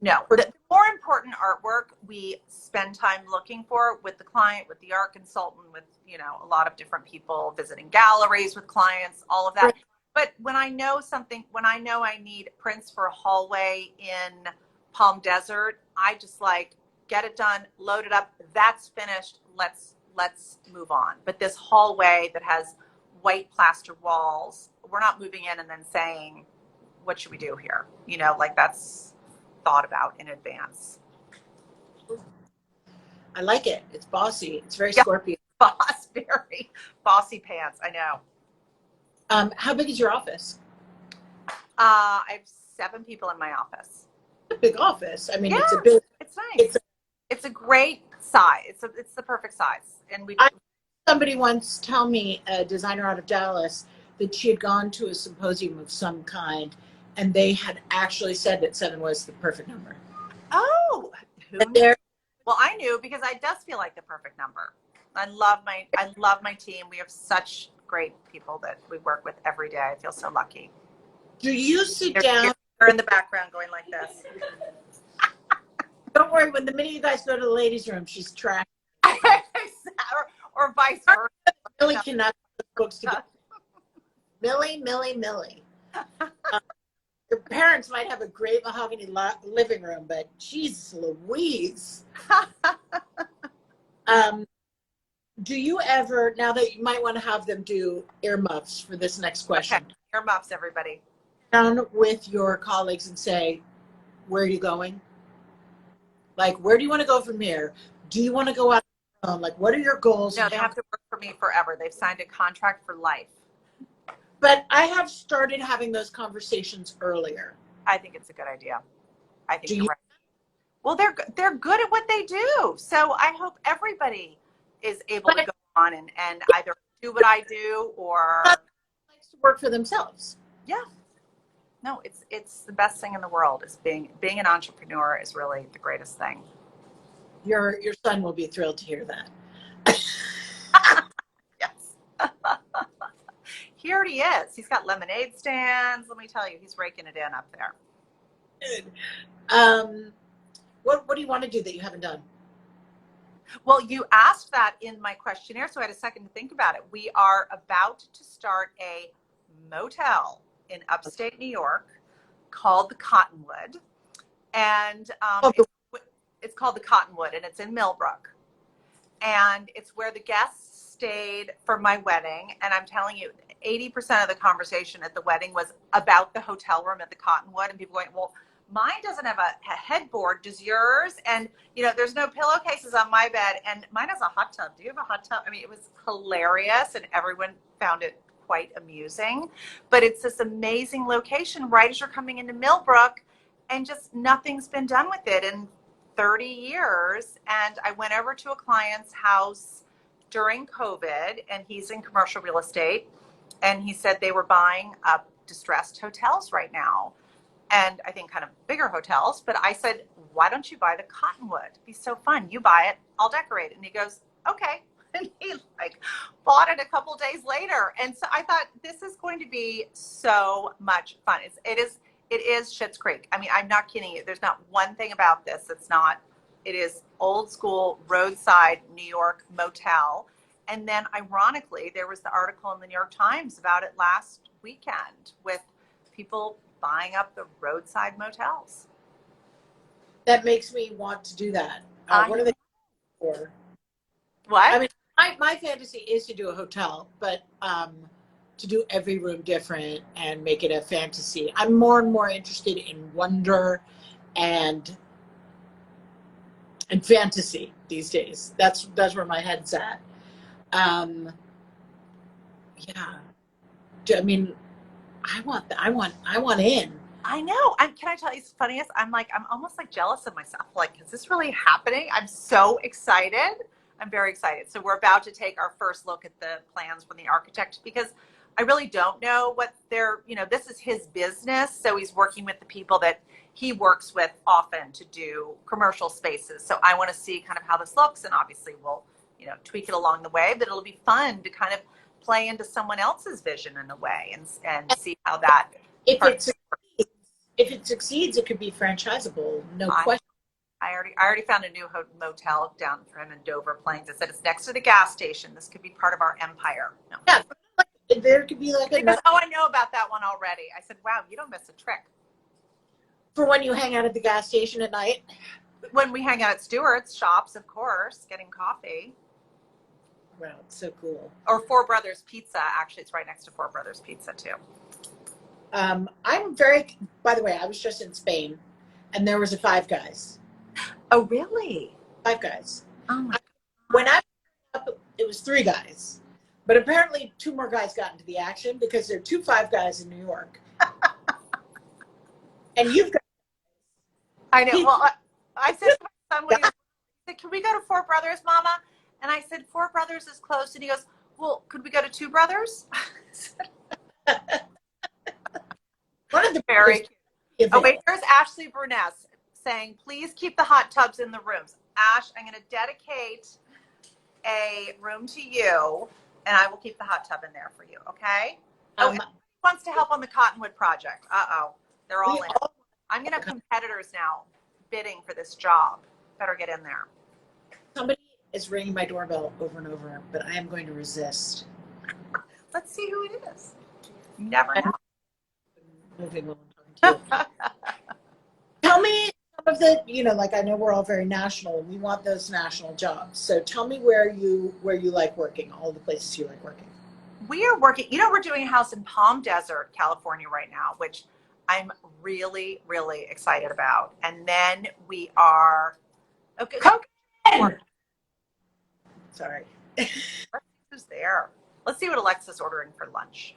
No, the more important artwork we spend time looking for with the client, with the art consultant, with, you know, a lot of different people visiting galleries with clients, all of that. Right. But when I know something, when I know I need prints for a hallway in Palm Desert, I just like get it done, load it up. That's finished. Let's move on. But this hallway that has white plaster walls, we're not moving in and then saying, what should we do here? You know, like that's thought about in advance. I like it. It's bossy. It's very Scorpio. Very bossy pants. I know. How big is your office? I have 7 people in my office. A big office. I mean, yeah, it's a big. It's nice. It's a great size. It's the perfect size. And somebody once told me, a designer out of Dallas, that she had gone to a symposium of some kind, and they had actually said that 7 was the perfect number. Oh, who knew? Well, I knew, because it does feel like the perfect number. I love my team. We have such great people that we work with every day. I feel so lucky. Do you sit down? You're in the background going like this. Don't worry. When the minute you guys go to the ladies' room, she's trashed. or vice versa. Really cannot books together. Millie, Millie, Millie. Your parents might have a great mahogany living room, but Jesus Louise. Do you ever, now that you might want to have them do earmuffs for this next question, Okay, earmuffs, everybody. down with your colleagues and say, where are you going? Like, where do you want to go from here? Do you want to go out on your own? Like, what are your goals? No, they have to work for me forever. They've signed a contract for life. But I have started having those conversations earlier. I think it's a good idea. I think Do you're you? right. Well, they're good at what they do. So I hope everybody is able to go on and either do what I do or Likes to work for themselves. yeah. No, it's the best thing in the world. Is being an entrepreneur is really the greatest thing. Your son will be thrilled to hear that. Yes. He already is. He's got lemonade stands. Let me tell you, he's raking it in up there. Good. What do you want to do that you haven't done? Well, you asked that in my questionnaire, so I had a second to think about it. We are about to start a motel in upstate New York called the Cottonwood. And it's called the Cottonwood, and it's in Millbrook. And it's where the guests stayed for my wedding. And I'm telling you, 80% of the conversation at the wedding was about the hotel room at the Cottonwood. And people going, well, mine doesn't have a headboard. Does yours? And, there's no pillowcases on my bed. And mine has a hot tub. Do you have a hot tub? I mean, it was hilarious. And everyone found it quite amusing. But it's this amazing location right as you're coming into Millbrook. And just nothing's been done with it in 30 years. And I went over to a client's house during COVID, and he's in commercial real estate. And he said they were buying up distressed hotels right now. And I think kind of bigger hotels. But I said, why don't you buy the Cottonwood? It'd be so fun. You buy it, I'll decorate it. And he goes, okay. And he bought it a couple days later. And so I thought, this is going to be so much fun. It is Schitt's Creek. I mean, I'm not kidding you. There's not one thing about this that's not. It is old school roadside New York motel. And then ironically, there was the article in the New York Times about it last weekend with people buying up the roadside motels. That makes me want to do that. What are they for? What? I mean, my fantasy is to do a hotel, but to do every room different and make it a fantasy. I'm more and more interested in wonder and fantasy these days. That's where my head's at. Yeah. I mean, I want in. I know. Can I tell you, it's funniest? I'm almost jealous of myself. Is this really happening? I'm so excited. I'm very excited. So we're about to take our first look at the plans from the architect because I really don't know what this is his business. So he's working with the people that he works with often to do commercial spaces. So I want to see kind of how this looks, and obviously we'll, tweak it along the way, but it'll be fun to kind of play into someone else's vision in a way and see how that. If it succeeds, it could be franchisable. No question. I already found a new motel down for him in Dover Plains. I said it's next to the gas station. This could be part of our empire. No. Yeah, there could be I know about that one already. I said, wow, you don't miss a trick. For when you hang out at the gas station at night? When we hang out at Stewart's shops, of course, getting coffee. Wow, it's so cool. Or Four Brothers Pizza. Actually, it's right next to Four Brothers Pizza, too. By the way, I was just in Spain, and there was a Five Guys. Oh, really? Five Guys. Oh, my God. When I was up, it was 3 guys. But apparently 2 more guys got into the action because there are 2 Five Guys in New York. And you've got... I know. Well, I said to my son, when he said, can we go to Four Brothers, Mama? And I said, Four Brothers is close. And he goes, well, could we go to Two Brothers? One of the very cute. Oh, wait, there's Ashley Burness saying, please keep the hot tubs in the rooms. Ash, I'm going to dedicate a room to you, and I will keep the hot tub in there for you, okay? Oh, who wants to help on the Cottonwood project? Uh-oh. They're all in. I'm going to have competitors now bidding for this job. Better get in there. Somebody is ringing my doorbell over and over, but I am going to resist. Let's see who it is. You never know. Moving on. Tell me some of the, like I know we're all very national and we want those national jobs. So tell me where you like working, all the places you like working. We are working, we're doing a house in Palm Desert, California right now, which I'm really, really excited about. And then we are, okay. Sorry. Let's see who's there. Let's see what Alexa's ordering for lunch.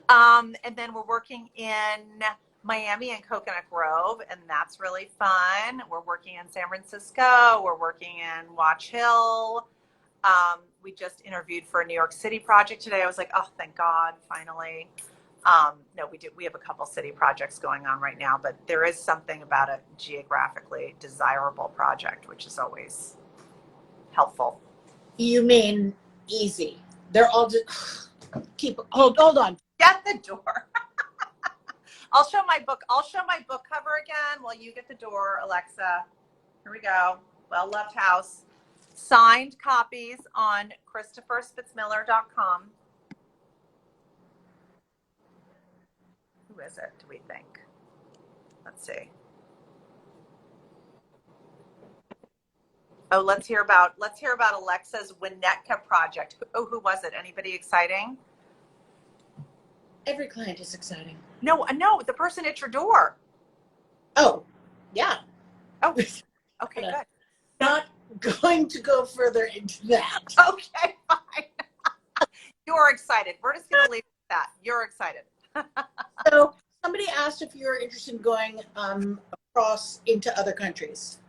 And then we're working in Miami and Coconut Grove, and that's really fun. We're working in San Francisco. We're working in Watch Hill. We just interviewed for a New York City project today. I was like, oh, thank God, finally. No, we have a couple city projects going on right now, but there is something about a geographically desirable project, which is always helpful. You mean easy? They're all just hold on. Get the door. I'll show my book cover again while you get the door, Alexa. Here we go. Well Loved House. Signed copies on ChristopherSpitzmiller.com. Who is it, do we think? Let's see. Oh, let's hear about Alexa's Whittaker project. Oh, who was it? Anybody exciting? Every client is exciting. No, the person at your door. Oh, yeah. Oh, okay, good. Not going to go further into that. Okay, fine. You're excited. We're just going to leave it at that. You're excited. So somebody asked if you're interested in going across into other countries.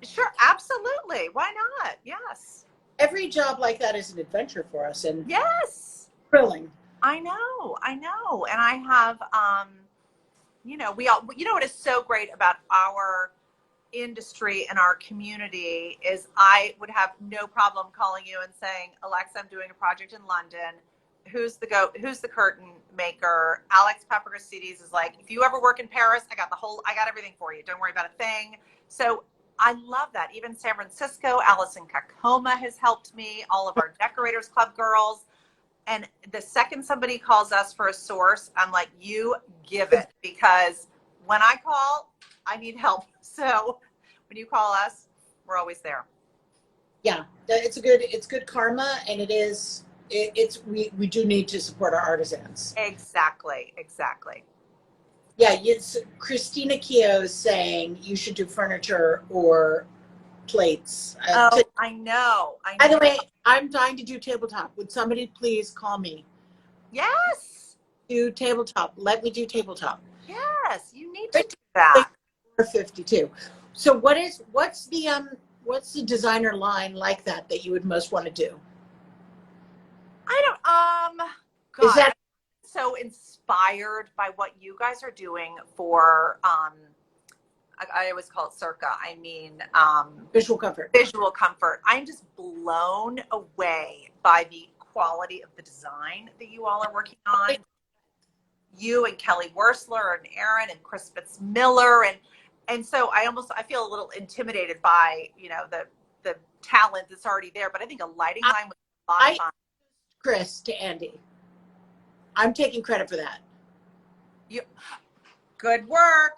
Sure, absolutely. Why not? Yes. Every job like that is an adventure for us, and yes, thrilling. I know. And I have, what is so great about our industry and our community is I would have no problem calling you and saying, Alexa, I'm doing a project in London. Who's the curtain maker? Alex Papagrasides is like, if you ever work in Paris, I got everything for you. Don't worry about a thing. So I love that. Even San Francisco, Allison Kakoma has helped me, all of our Decorators Club girls. And the second somebody calls us for a source, I'm like, you give it, because when I call, I need help. So when you call us, we're always there. Yeah, it's good karma, and we do need to support our artisans. Exactly. Yeah, Christina Keogh is saying you should do furniture or plates. I know. By the way, I'm dying to do tabletop. Would somebody please call me? Yes. Do tabletop. Let me do tabletop. Yes, you need to do that. 52. So what's the designer line like that you would most want to do? God, Is that so inspired by what you guys are doing for I always call it circa. I mean, visual comfort. Visual comfort. I'm just blown away by the quality of the design that you all are working on. You and Kelly Wursler and Aaron and Chris Spitzmiller, and so I feel a little intimidated by the talent that's already there. But I think a lighting line was a lot of fun. Chris to Andy. I'm taking credit for that. Good work.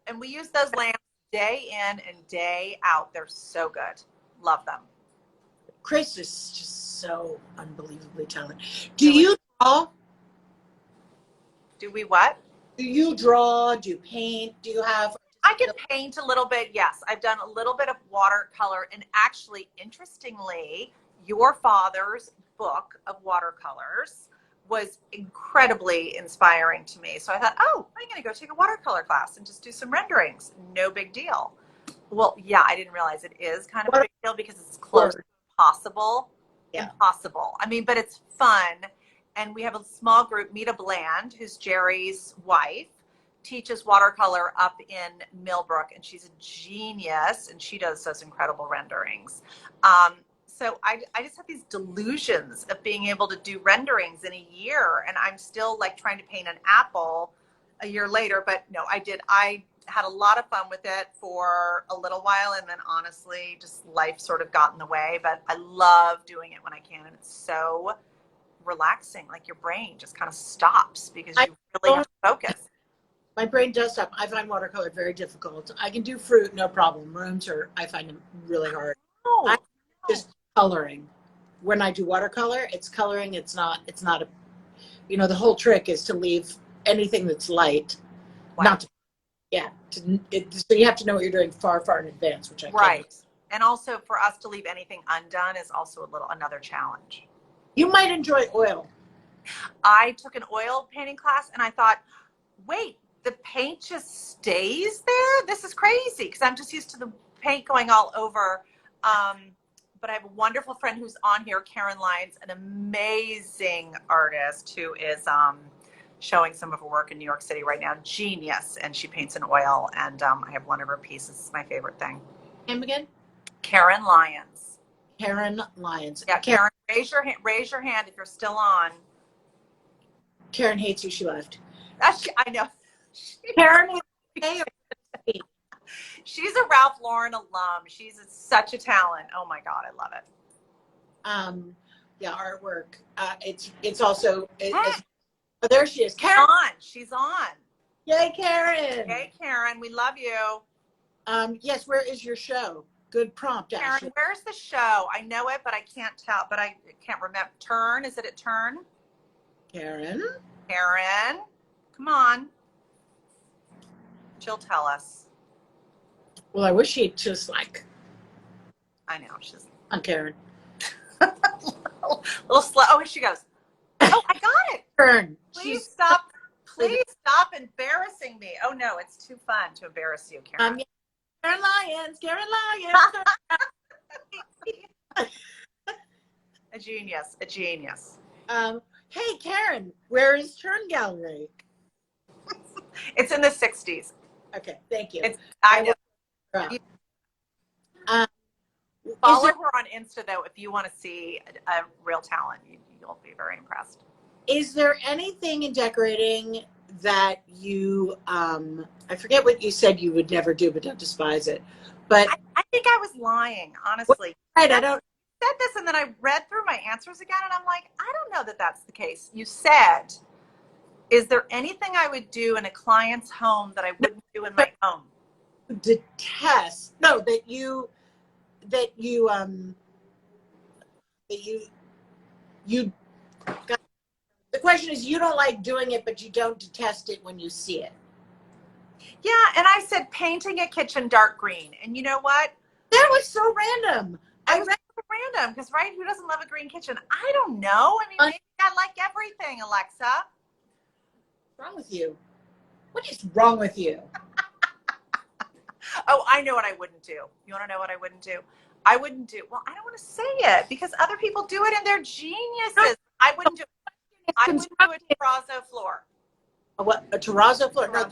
And we use those lamps day in and day out. They're so good. Love them. Chris is just so unbelievably talented. Do you draw? Do we what? Do you draw? Do you paint? Do you have? I can paint a little bit. Yes, I've done a little bit of watercolor. And actually, interestingly, your father's book of watercolors was incredibly inspiring to me. So I thought, I'm going to go take a watercolor class and just do some renderings. No big deal. Well, yeah, I didn't realize it is kind of a big deal because it's close to impossible. Yeah. Impossible. I mean, but it's fun. And we have a small group. Mita Bland, who's Jerry's wife, teaches watercolor up in Millbrook, and she's a genius, and she does those incredible renderings. So I just have these delusions of being able to do renderings in a year, and I'm still like trying to paint an apple a year later. But no, I had a lot of fun with it for a little while, and then honestly, just life sort of got in the way. But I love doing it when I can, and it's so relaxing. Like your brain just kind of stops because you really have to focus. My brain does stop. I find watercolor very difficult. I can do fruit, no problem. Rooms I find them really hard. Oh, I just coloring. When I do watercolor, it's coloring. It's not a, the whole trick is to leave anything that's light, wow. not to, yeah. So you have to know what you're doing far, far in advance, which I can't. Right. And also for us to leave anything undone is also another challenge. You might enjoy oil. I took an oil painting class and I thought, wait, the paint just stays there? This is crazy because I'm just used to the paint going all over. But I have a wonderful friend who's on here, Karen Lyons, an amazing artist who is showing some of her work in New York City right now. Genius. And she paints in oil. And I have one of her pieces. It's my favorite thing. Name again? Karen Lyons. Karen Lyons. Yeah, Karen, raise your hand if you're still on. Karen hates you. She left. I know. Karen, she's a Ralph Lauren alum. She's such a talent. Oh my God, I love it. Yeah, artwork. It's also. Oh, there she is. Karen. She's on. Yay, Karen. Hey, Karen, we love you. Yes. Where is your show? Good prompt, Karen, Ashley. where's the show? I know it, but I can't tell. But I can't remember. Turn. Is it at Turn? Karen. Karen, come on. She'll tell us. Well, I wish she'd just I know she's on Karen. a little slow. Oh, here she goes. Oh, I got it. Karen. Please stop. Please stop embarrassing me. Oh no, it's too fun to embarrass you, Karen. Karen Lyons. Karen Lyons. A genius. A genius. Hey, Karen. Where is Turn Gallery? It's in the 60s. Okay, thank you. I know. Follow her on Insta though if you want to see a real talent. You'll be very impressed. Is there anything in decorating that you I forget what you said you would never do, but don't despise it. But I think I was lying, honestly. Right, I don't said this and then I read through my answers again and I'm like, I don't know that that's the case. You said, is there anything I would do in a client's home that I wouldn't do in my home? Detest. No, that you the question is you don't like doing it, but you don't detest it when you see it. Yeah, and I said painting a kitchen dark green. And you know what? That was so random. I was random because, right, who doesn't love a green kitchen? I don't know. I mean, maybe I like everything, Alexa. What's wrong with you? What is wrong with you? Oh, I know what I wouldn't do. You want to know what I wouldn't do? I wouldn't do, well, I don't want to say it because other people do it and they're geniuses. I wouldn't do a terrazzo floor. What? A terrazzo floor? No,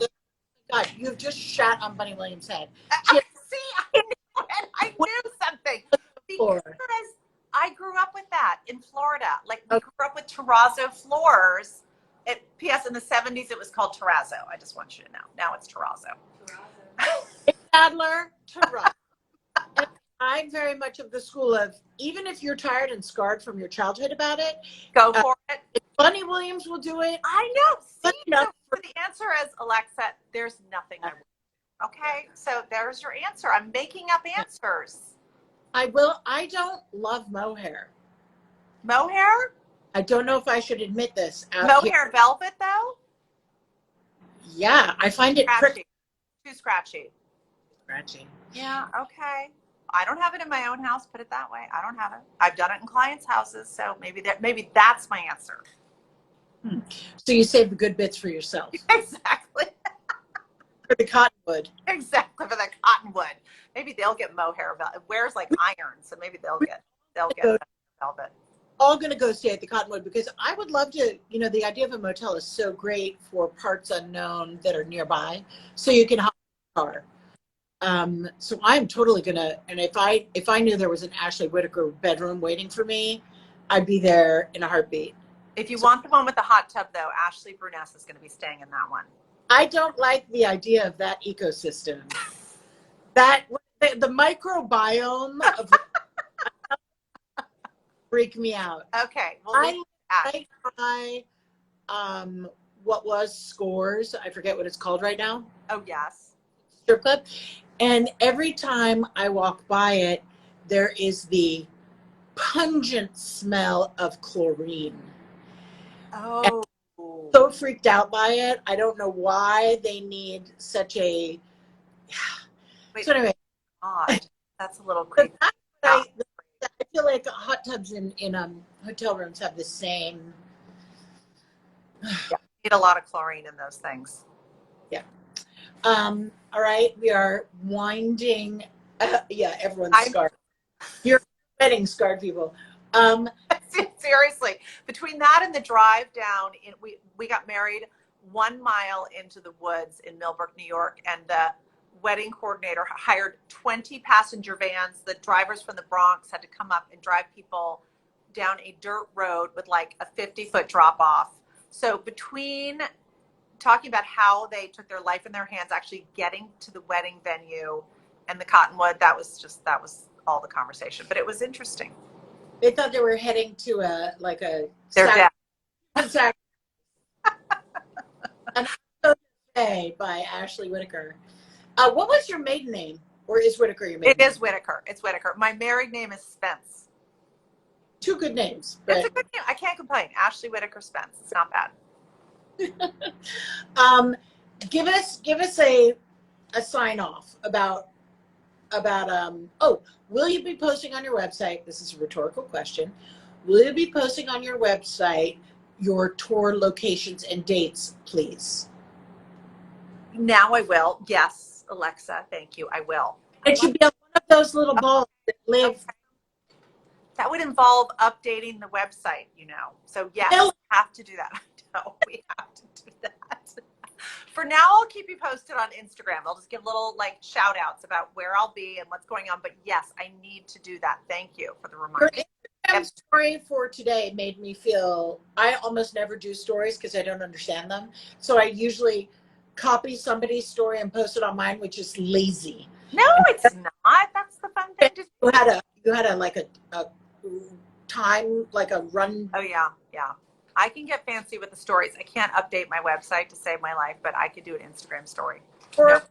God, you've just shat on Bunny Williams' head. See, I knew something. Because I grew up with that in Florida. Like, we grew up with terrazzo floors. P.S. in the 70s, it was called terrazzo. I just want you to know. Now it's terrazzo. Adler, terrazzo. I'm very much of the school of, even if you're tired and scarred from your childhood about it, go for it. If Bunny Williams will do it. I know. See, so the answer is, Alexa, there's nothing I would. Okay, so there's your answer. I'm making up answers. I don't love mohair. Mohair? I don't know if I should admit this. Mohair velvet, though? Yeah, I find it too scratchy. Scratchy. Yeah, okay. I don't have it in my own house, put it that way. I don't have it. I've done it in clients' houses, so maybe that's my answer. So you save the good bits for yourself. Exactly. For the cottonwood. Exactly, for the cottonwood. Maybe they'll get mohair velvet. It wears like iron, so maybe they'll get velvet. All going to go stay at the cottonwood because I would love to, the idea of a motel is so great for parts unknown that are nearby, so you can hop in the car. So I'm totally gonna, and if I knew there was an Ashley Whittaker bedroom waiting for me, I'd be there in a heartbeat. If you want the one with the hot tub, though, Ashley Bruness is going to be staying in that one. I don't like the idea of that ecosystem. That the microbiome of freak me out. Okay, well, I try what was Scores. I forget what it's called right now. oh yes, Strip club. And every time I walk by it, there is the pungent smell of chlorine. And oh, I'm so freaked out by it. I don't know why they need such a. wait, So anyway, God, that's a little the creepy. fact that I feel like hot tubs in hotel rooms have the same. Yeah, need a lot of chlorine in those things. Yeah. All right, we are winding. Yeah, everyone's scarred. You're wedding scarred people. Seriously, between that and the drive down, we got married 1 mile into the woods in Millbrook, New York, and the wedding coordinator hired 20 passenger vans. The drivers from the Bronx had to come up and drive people down a dirt road with like a 50-foot drop off. So between talking about how they took their life in their hands, actually getting to the wedding venue and the Cottonwood, that was all the conversation. But it was interesting. They thought they were heading to a They're dead. An by Ashley Whittaker. What was your maiden name, or is Whittaker your maiden name? It is Whittaker. It's Whittaker. My married name is Spence. Two good names. It's a good name. I can't complain. Ashley Whittaker Spence. It's not bad. Give us a sign off about will you be posting on your website? This is a rhetorical question. Will you be posting on your website your tour locations and dates, please? Now I will. Yes, Alexa. Thank you. I will. It should be on one of those little balls that live. Okay. That would involve updating the website, So yes, we have to do that. No, we have to do that. For now, I'll keep you posted on Instagram. I'll just give little shout outs about where I'll be and what's going on. But yes, I need to do that. Thank you for the reminder. Your Instagram story for today made me feel, I almost never do stories because I don't understand them. So I usually copy somebody's story and post it on mine, which is lazy. No, it's not. That's the fun thing to do. You had a time, like a run. Oh yeah. I can get fancy with the stories. I can't update my website to save my life, but I could do an Instagram story. For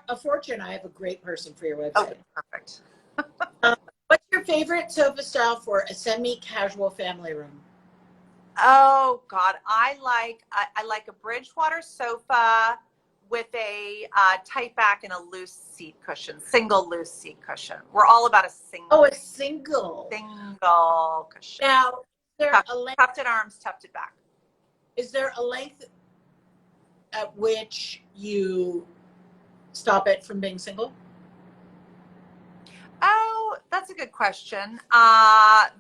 a fortune, I have a great person for your website. Oh, perfect. What's your favorite sofa style for a semi-casual family room? Oh God, I like a Bridgewater sofa with a tight back and a loose seat cushion, single loose seat cushion. We're all about a single. Oh, a single cushion. Now, is there a length? Tufted arms, tufted back. Is there a length at which you stop it from being single? Oh, that's a good question.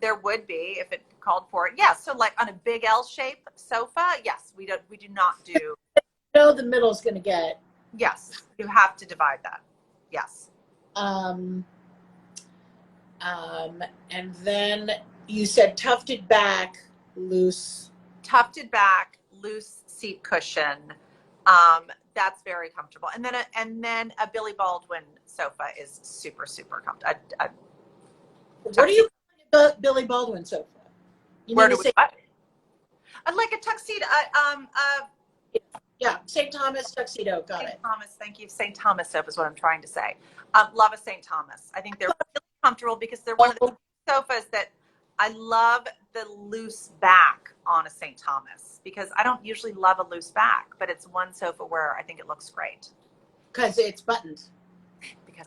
There would be if it called for it. Yes. So like on a big L-shaped sofa, yes, we do not do. No, the middle's going to get. Yes, you have to divide that. Yes. And then you said tufted back, loose. Tufted back, loose seat cushion. That's very comfortable. And then a Billy Baldwin sofa is super, super comfortable. What do you call a Billy Baldwin sofa? Where do we what? Like a tuxedo. Yeah, St. Thomas tuxedo. Got it. St. Thomas, thank you. St. Thomas sofa is what I'm trying to say. Love a St. Thomas. I think they're really comfortable because they're one of the sofas that I love the loose back on a St. Thomas because I don't usually love a loose back, but it's one sofa where I think it looks great. Because it's buttoned. Because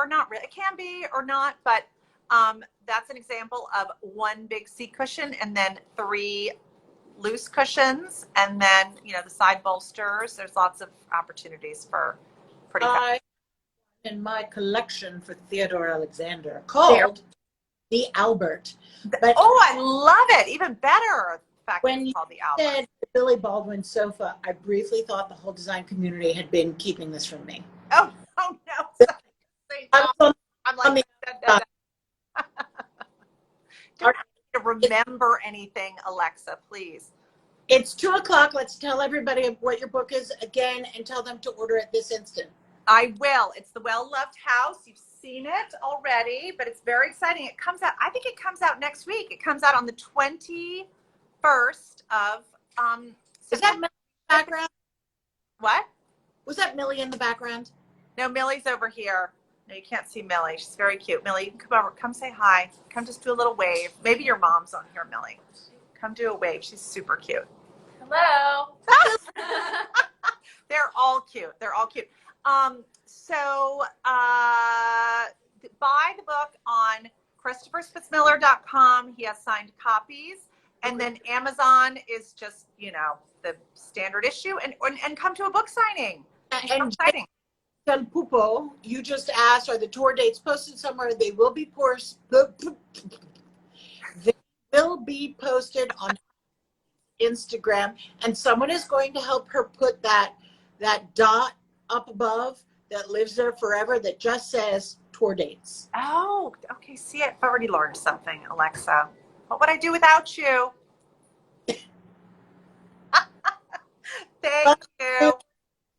not really. It can be or not, but that's an example of one big seat cushion and then 3 loose cushions, and then the side bolsters. There's lots of opportunities for pretty. In my collection for Theodore Alexander called the Albert. But I love it. Even better. The fact when you called the Albert. said the Billy Baldwin sofa, I briefly thought the whole design community had been keeping this from me. Oh no! I'm like, don't have to remember anything, Alexa, please. It's 2 o'clock. Let's tell everybody what your book is again and tell them to order it this instant. I will. It's The Well-Loved House. You've seen it already, but it's very exciting. It comes out, I think it comes out next week. It comes out on the 21st of Is that September. Millie in the background? What? Was that Millie in the background? No, Millie's over here. No, you can't see Millie. She's very cute. Millie, you can come over. Come say hi. Come just do a little wave. Maybe your mom's on here, Millie. Come do a wave. She's super cute. Hello. They're all cute. They're all cute. So buy the book on ChristopherSpitzmiller.com. He has signed copies. And then Amazon is just, the standard issue. And come to a book signing. And Del Pupo, you just asked, are the tour dates posted somewhere? They will be posted on Instagram, and someone is going to help her put that dot up above that lives there forever that just says tour dates. Oh, okay. See, I've already learned something, Alexa. What would I do without you? Thank you.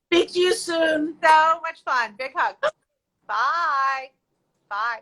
Speak to you soon. So much fun. Big hug. Bye. Bye.